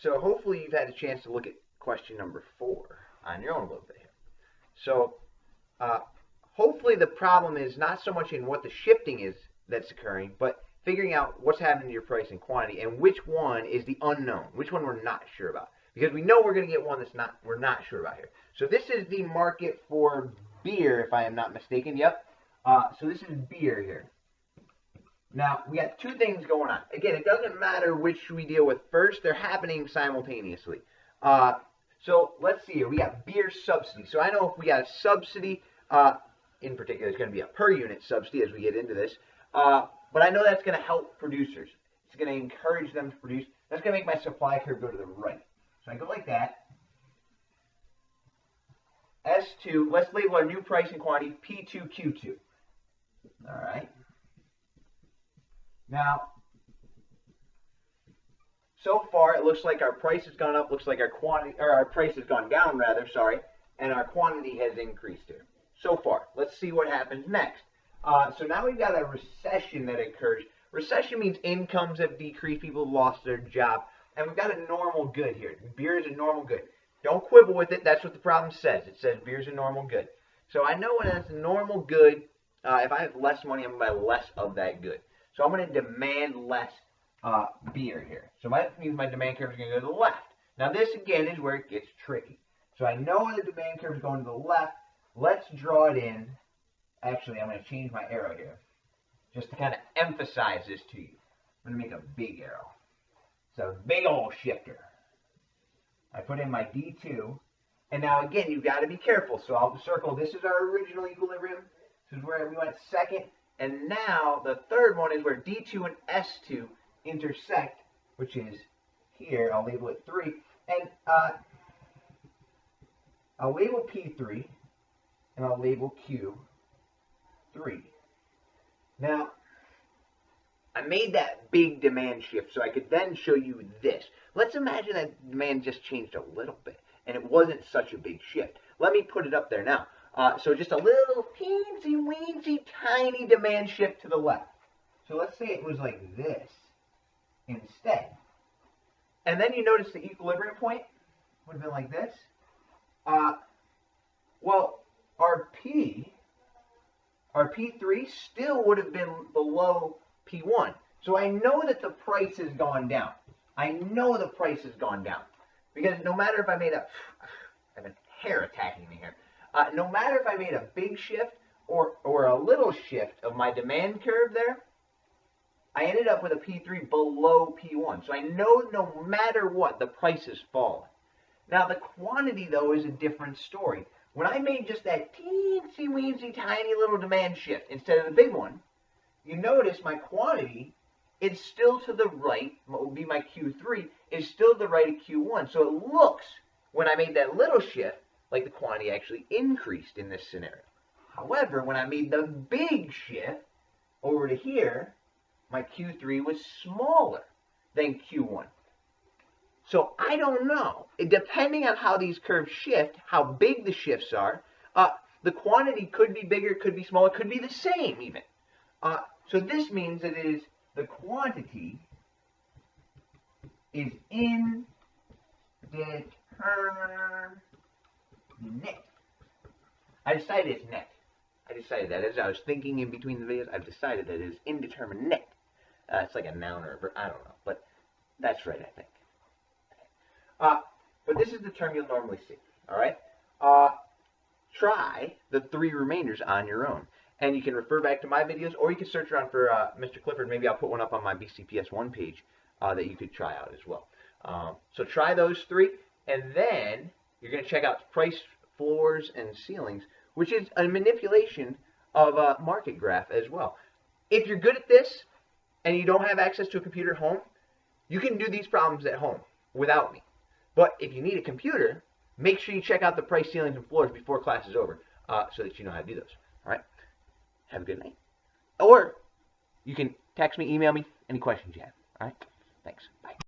So hopefully you've had a chance to look at question number 4 on your own a little bit here. So uh, hopefully the problem is not so much in what the shifting is that's occurring, but figuring out what's happening to your price and quantity and which one is the unknown, which one we're not sure about. Because we know we're going to get one we're not sure about here. So this is the market for beer, if I am not mistaken. Yep. So this is beer here. Now, we got two things going on. Again, it doesn't matter which we deal with first. They're happening simultaneously. So let's see here. We got beer subsidy. So I know if we got a subsidy, in particular, it's going to be a per unit subsidy as we get into this. But I know that's going to help producers. It's going to encourage them to produce. That's going to make my supply curve go to the right. So I go like that. S2, let's label our new price and quantity P2Q2. All right. Now, so far it looks like our price has gone up, looks like our quantity, or our price has gone down rather, sorry, and our quantity has increased here. So far. Let's see what happens next. So now we've got a recession that occurs. Recession means incomes have decreased, people have lost their job, and we've got a normal good here. Beer is a normal good. Don't quibble with it. That's what the problem says. It says beer is a normal good. So I know when it's a normal good, if I have less money, I'm going to buy less of that good. So I'm going to demand less beer here. So that means my demand curve is going to go to the left. Now this again is where it gets tricky. So I know the demand curve is going to the left. Let's draw it in. Actually, I'm going to change my arrow here just to kind of emphasize this to you. I'm going to make a big arrow. So big old shifter. I put in my D2. And now again, you've got to be careful. So I'll circle. This is our original equilibrium. This is where we went second. And now the third one is where D2 and S2 intersect, which is here. I'll label it 3. And I'll label P3 and I'll label Q3. Now, I made that big demand shift so I could then show you this. Let's imagine that demand just changed a little bit and it wasn't such a big shift. Let me put it up there now. So just a little teensy-weensy tiny demand shift to the left. So let's say it was like this instead. And then you notice the equilibrium point would have been like this. Well, our P3 still would have been below P1. So I know that the price has gone down. I know the price has gone down. Because no matter if I made a... I have a hair attacking me here. No matter if I made a big shift or a little shift of my demand curve there, I ended up with a P3 below P1. So I know no matter what, the price has fallen. Now the quantity, though, is a different story. When I made just that teensy-weensy tiny little demand shift instead of the big one, you notice my quantity is still to the right, what would be my Q3, is still to the right of Q1. So it looks, when I made that little shift, like the quantity actually increased in this scenario. However, when I made the big shift over to here, my Q3 was smaller than Q1. So I don't know. Depending on how these curves shift, how big the shifts are, the quantity could be bigger, could be smaller, could be the same even. So this means that it is the quantity is indeterminate. I decided it's net. I decided that as I was thinking in between the videos, I've decided that it is indeterminate. It's like a noun or a verb. I don't know, but that's right, I think. But this is the term you'll normally see. All right. Try the 3 remainders on your own, and you can refer back to my videos, or you can search around for Mr. Clifford. Maybe I'll put one up on my BCPS1 page that you could try out as well. So try those 3, and then you're going to check out price floors and ceilings, which is a manipulation of a market graph as well. If you're good at this and you don't have access to a computer at home, you can do these problems at home without me. But if you need a computer, make sure you check out the price ceilings and floors before class is over so that you know how to do those. All right? Have a good night. Or you can text me, email me, any questions you have. All right? Thanks. Bye.